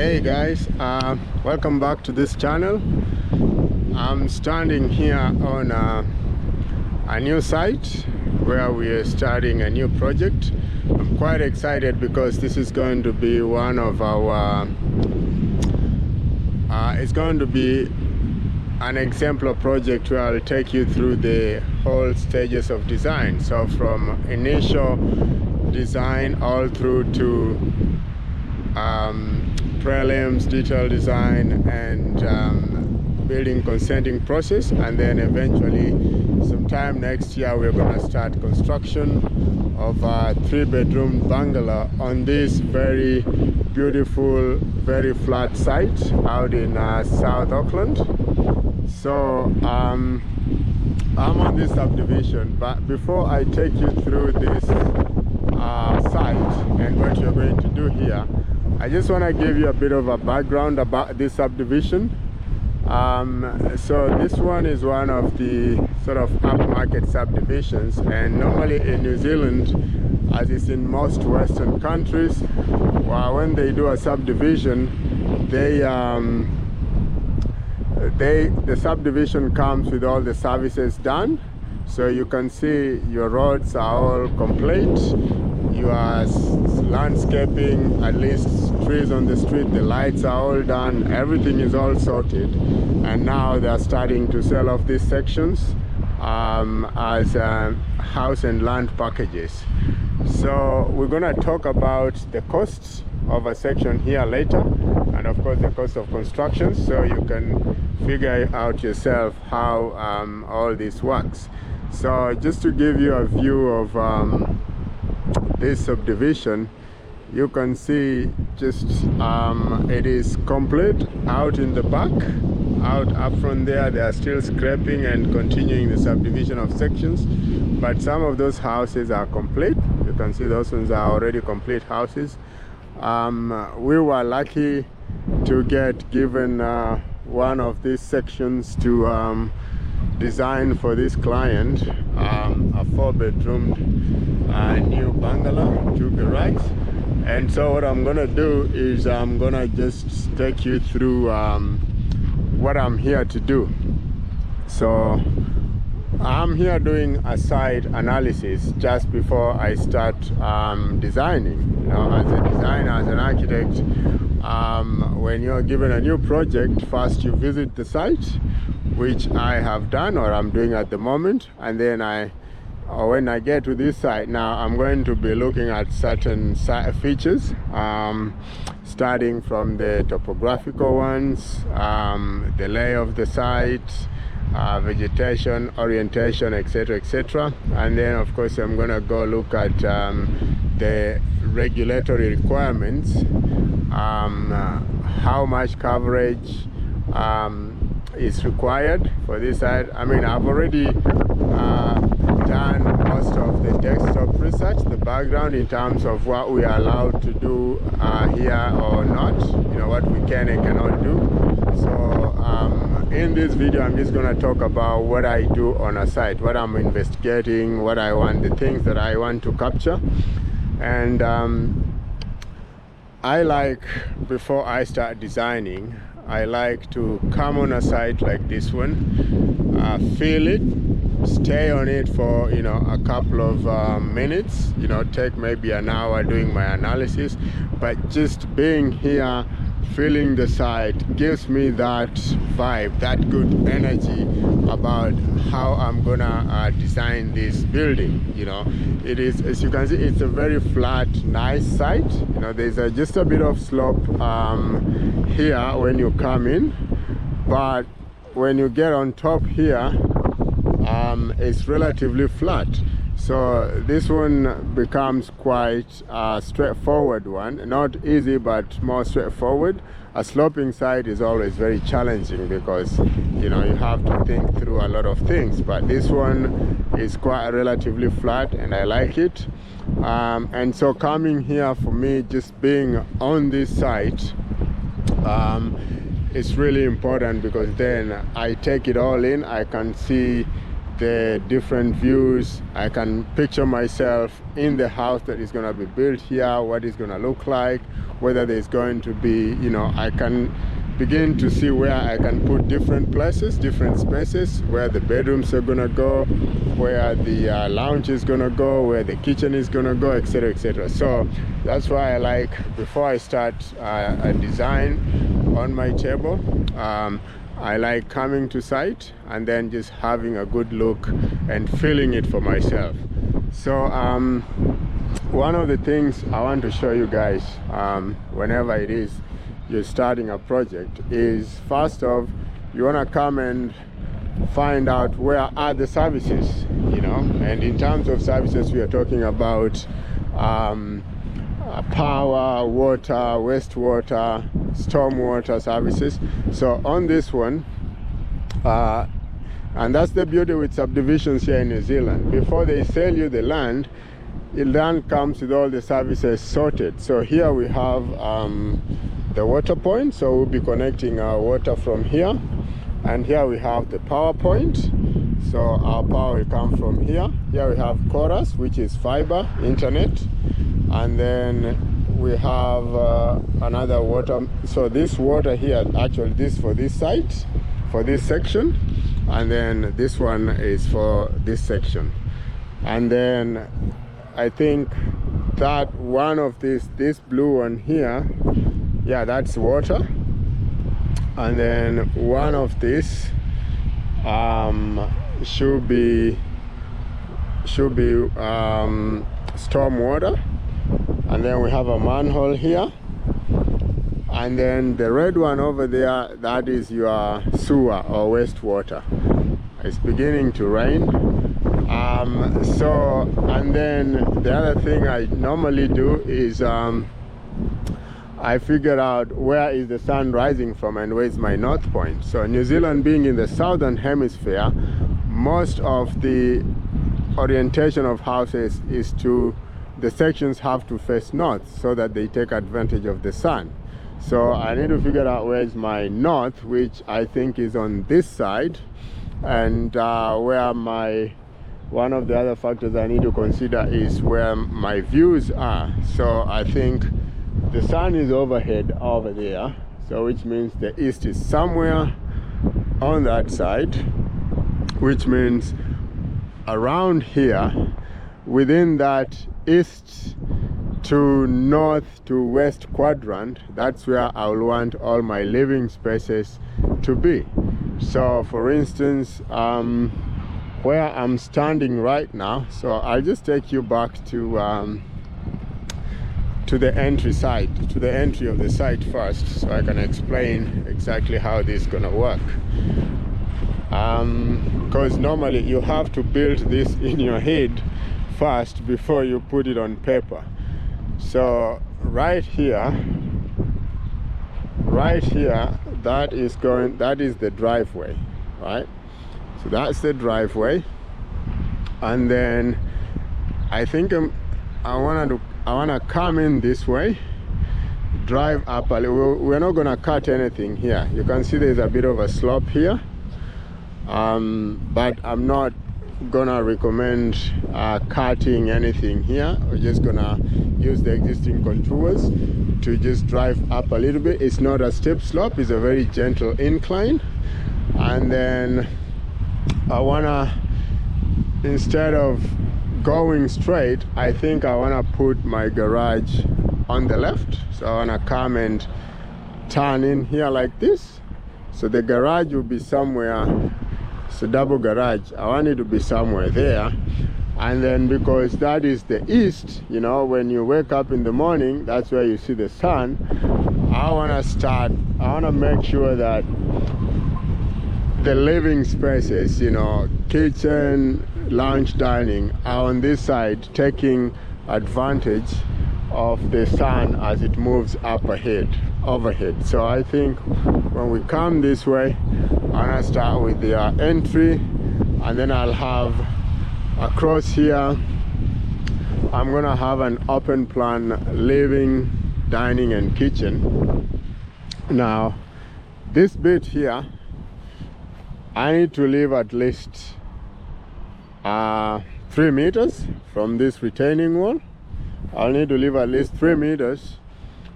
Hey guys, welcome back to this channel. I'm standing here on a new site where we are starting a new project. I'm quite excited because this is going to be one of our it's going to be an exemplar project where I'll take you through the whole stages of design. So from initial design all through to prelims, detail design, and building consenting process, and then eventually sometime next year we're going to start construction of a 3-bedroom bungalow on this very beautiful, very flat site out in South Auckland. So I'm on this subdivision, but before I take you through this site and what you're going to do here, I just want to give you a bit of a background about this subdivision. So this one is one of the sort of upmarket subdivisions, and normally in New Zealand, as is in most Western countries, when they do a subdivision, the subdivision comes with all the services done. So you can see your roads are all complete, your landscaping, at least trees on the street, the lights are all done, everything is all sorted, and now they're starting to sell off these sections as house and land packages. So we're gonna talk about the costs of a section here later, and of course the cost of construction, so you can figure out yourself how all this works. So just to give you a view of this subdivision, you can see just it is complete out in the back. Out up front there, they are still scraping and continuing the subdivision of sections, but some of those houses are complete. You can see those ones are already complete houses. We were lucky to get given one of these sections to design for this client, a 4-bedroom new bungalow, 2 garage. And so what I'm gonna do is I'm gonna just take you through what I'm here to do. So I'm here doing a site analysis just before I start designing. You know, as a designer, as an architect, when you're given a new project, first you visit the site, which I have done or I'm doing at the moment, and then when I get to this site now, I'm going to be looking at certain features, starting from the topographical ones, the lay of the site, vegetation, orientation, etc., etc. And then of course I'm going to go look at the regulatory requirements, how much coverage is required for this site. I mean, I've already done most of the desktop research, the background in terms of what we are allowed to do here or not, you know, what we can and cannot do. So in this video I'm just going to talk about what I do on a site, what I'm investigating, what I want, the things that I want to capture. And I like, before I start designing, I like to come on a site like this one, feel it, stay on it for, you know, a couple of minutes, you know, take maybe an hour doing my analysis, but just being here, feeling the site gives me that vibe, that good energy about how I'm gonna design this building. You know, it is, as you can see, it's a very flat, nice site. You know, there's just a bit of slope here when you come in, but when you get on top here, it's relatively flat. So this one becomes quite a straightforward one, not easy but more straightforward. A sloping side is always very challenging because, you know, you have to think through a lot of things, but this one is quite relatively flat and I like it. And so coming here, for me, just being on this site, it's really important because then I take it all in. I can see the different views. I can picture myself in the house that is going to be built here, what it's going to look like, whether there's going to be, you know, I can begin to see where I can put different places, different spaces, where the bedrooms are going to go, where the lounge is going to go, where the kitchen is going to go, etc., etc. So that's why I like, before I start a design on my table, I like coming to site and then just having a good look and feeling it for myself. So one of the things I want to show you guys whenever it is you're starting a project is, first off, you want to come and find out where are the services, you know. And in terms of services, we are talking about power, water, wastewater, stormwater services. So on this one, and that's the beauty with subdivisions here in New Zealand, before they sell you the land, it then comes with all the services sorted. So here we have the water point, so we'll be connecting our water from here, and here we have the power point, so our power will come from here. Here we have chorus, which is fiber internet, and then we have another water. So this water here, actually this for this site, for this section, and then this one is for this section. And then I think that one of this blue one here, yeah, that's water. And then one of this should be storm water. And then we have a manhole here, and then the red one over there, that is your sewer or wastewater. It's beginning to rain. So, and then the other thing I normally do is I figure out where is the sun rising from and where is my north point. So New Zealand being in the southern hemisphere, most of the orientation of houses is to, the sections have to face north so that they take advantage of the sun. So I need to figure out where is my north, which I think is on this side, and where my, one of the other factors I need to consider is where my views are. So I think the sun is overhead over there, so which means the east is somewhere on that side, which means around here, within that east to north to west quadrant, that's where I will want all my living spaces to be. So for instance, where I'm standing right now, so I'll just take you back to the entry side, to the entry of the site first, so I can explain exactly how this is gonna work. Because normally you have to build this in your head first before you put it on paper. So right here, that is the driveway, right? So that's the driveway, and then I think I wanna come in this way, drive up a little. We're not gonna cut anything here. You can see there's a bit of a slope here, but I'm not gonna recommend cutting anything here. We're just gonna use the existing contours to just drive up a little bit. It's not a steep slope, it's a very gentle incline. And then I wanna, instead of going straight, I think I wanna put my garage on the left. So I wanna come and turn in here like this. So the garage will be somewhere, it's a double garage, I want it to be somewhere there. And then because that is the east, you know, when you wake up in the morning, that's where you see the sun. I wanna make sure that the living spaces, you know, kitchen, lounge, dining, are on this side, taking advantage of the sun as it moves up overhead. So I think when we come this way, I'm gonna start with the entry, and then I'll have across here, I'm gonna have an open plan living, dining and kitchen. Now this bit here, I need to leave at least 3 meters from this retaining wall. I'll need to leave at least 3 meters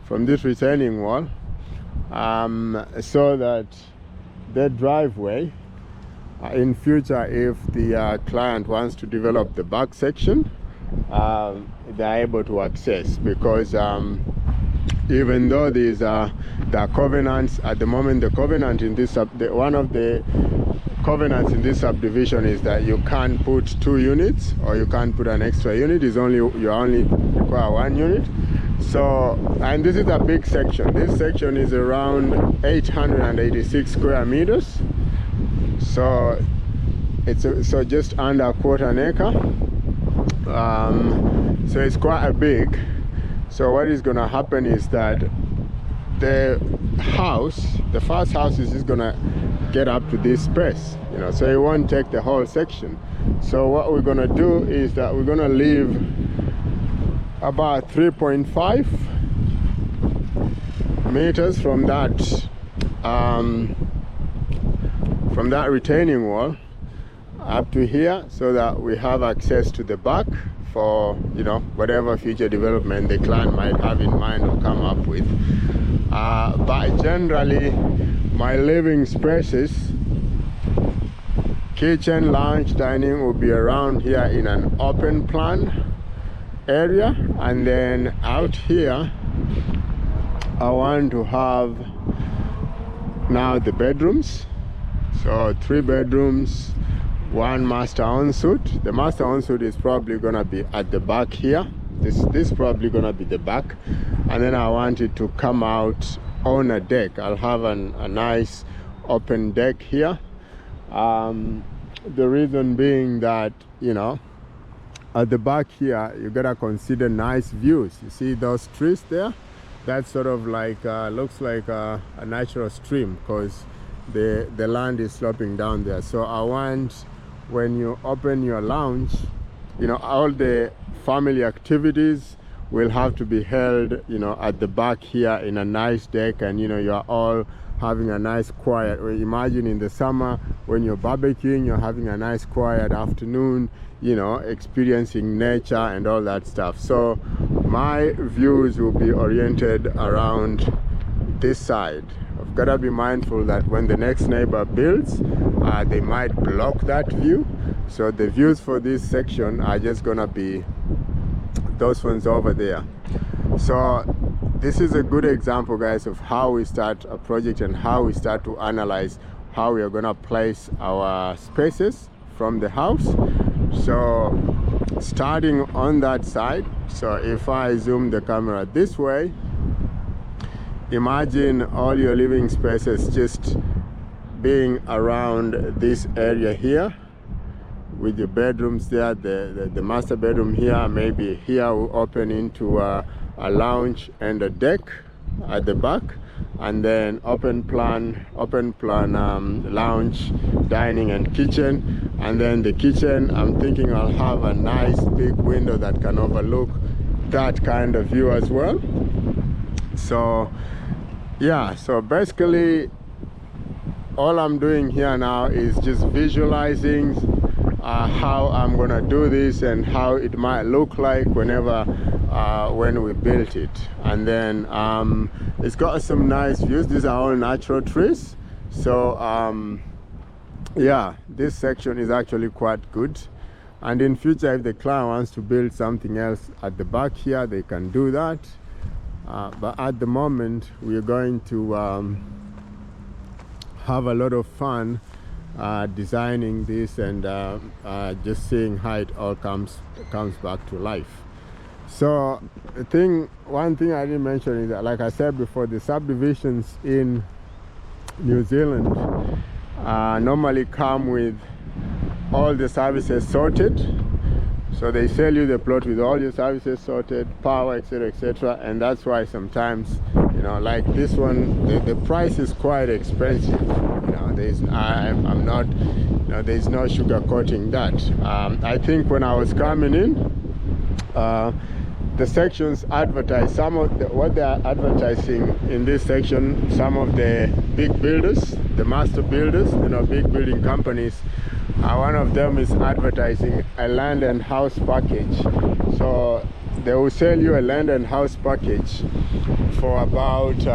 from this retaining wall, so that the driveway in future, if the client wants to develop the back section, they're able to access, because even though these are the covenants at the moment, the covenant in this one of the covenants in this subdivision is that you can't put 2 units, or you can't put an extra unit. Is only you only require 1 unit. So, and this is a big section. This section is around 886 square meters. So it's so just under a quarter an acre. So it's quite a big. So what is going to happen is that the first house is just going to get up to this space, you know, so it won't take the whole section. So what we're going to do is that we're going to leave about 3.5 meters from that retaining wall up to here, so that we have access to the back for, you know, whatever future development the client might have in mind or come up with. But generally, my living spaces, kitchen, lounge, dining, will be around here in an open plan area. And then out here, I want to have now the bedrooms. So 3 bedrooms, 1 master ensuite. The master ensuite is probably gonna be at the back here. This is probably gonna be the back, and then I want it to come out on a deck. I'll have a nice open deck here. The reason being that, you know, at the back here, you gotta consider nice views. You see those trees there? That's sort of like looks like a natural stream, because the land is sloping down there. So I want, when you open your lounge, you know, all the family activities will have to be held, you know, at the back here in a nice deck, and you know, you're all having a nice quiet. Imagine in the summer when you're barbecuing, you're having a nice quiet afternoon, you know, experiencing nature and all that stuff. So my views will be oriented around this side. I've got to be mindful that when the next neighbor builds, they might block that view. So the views for this section are just gonna be those ones over there. So this is a good example, guys, of how we start a project and how we start to analyze how we are gonna place our spaces from the house. So starting on that side, so if I zoom the camera this way, imagine all your living spaces just being around this area here, with your bedrooms there, the master bedroom here, maybe here will open into a lounge and a deck at the back, and then open plan lounge, dining and kitchen. And then the kitchen, I'm thinking I'll have a nice big window that can overlook that kind of view as well. So yeah, so basically all I'm doing here now is just visualizing how I'm gonna do this and how it might look like when we built it. And then it's got some nice views. These are all natural trees. So yeah, this section is actually quite good. And in future, if the client wants to build something else at the back here, they can do that. But at the moment, we're going to have a lot of fun designing this and just seeing how it all comes back to life. So one thing I didn't mention is that, like I said before, the subdivisions in New Zealand normally come with all the services sorted. So they sell you the plot with all your services sorted, power, etc., and that's why sometimes, you know, like this one, the price is quite expensive. You know, there's no sugarcoating that. I think when I was coming in, the sections advertise what they are advertising in this section. Some of the big builders, the master builders, you know, big building companies, One of them is advertising a land and house package. So they will sell you a land and house package for about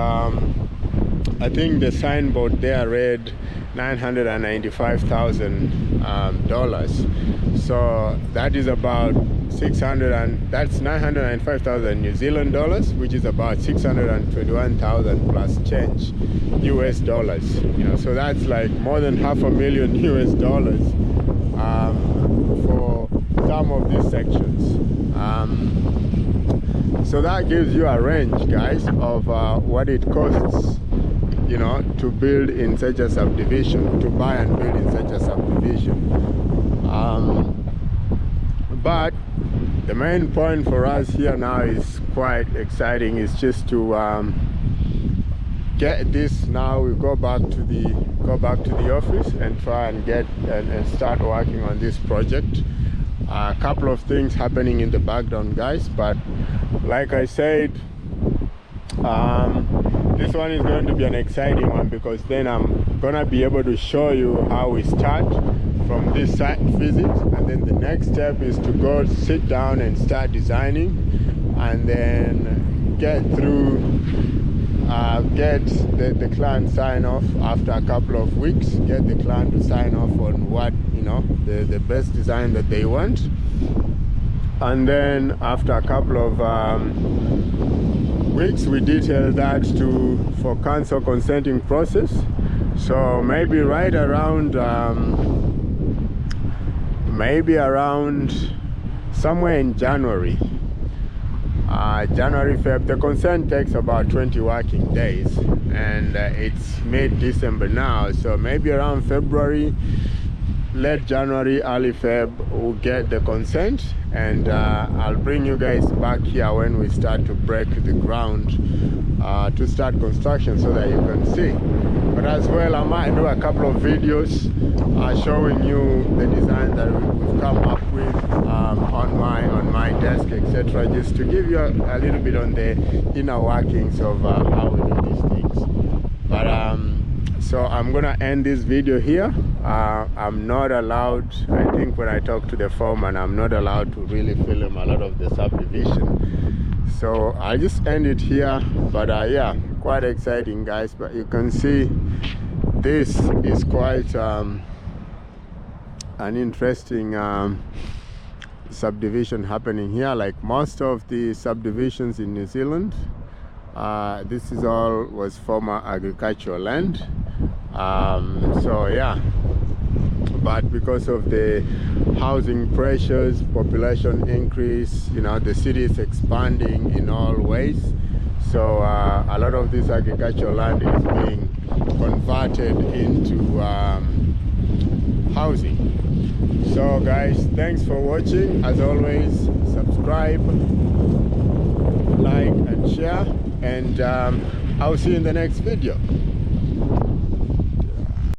I think the signboard there read $995,000. So that is about 600, and that's 905,000 New Zealand dollars, which is about 621,000 plus change US dollars. You know, so that's like more than $500,000 US dollars for some of these sections. So that gives you a range, guys, of what it costs, you know, to build in such a subdivision, to buy and build in such a subdivision. But the main point for us here now is quite exciting. It's just to get this. Now we go back to the office and try and get and start working on this project. A couple of things happening in the background, guys, but like I said, this one is going to be an exciting one, because then I'm gonna be able to show you how we start from this site visit, and then the next step is to go sit down and start designing, and then get through get the client sign off after a couple of weeks, get the client to sign off on what, you know, the best design that they want. And then after a couple of weeks, we detail that for council consenting process. So maybe right around somewhere in January, Feb. The consent takes about 20 working days, and it's mid-December now, so maybe around February, late January, early Feb, we'll get the consent, and I'll bring you guys back here when we start to break the ground to start construction, so that you can see. But as well, I might do a couple of videos showing you the design that we've come up with on my desk, etc., just to give you a little bit on the inner workings of how we do these things. But so I'm gonna end this video here. I'm not allowed, I think when I talk to the foreman, I'm not allowed to really film a lot of the subdivision, so I just end it here. But yeah, quite exciting, guys. But you can see this is quite an interesting subdivision happening here. Like most of the subdivisions in New Zealand, this is all was former agricultural land. So yeah, but because of the housing pressures, population increase, you know, the city is expanding in all ways, so a lot of this agricultural land is being converted into housing. So guys, thanks for watching. As always, subscribe, like and share, and I'll see you in the next video.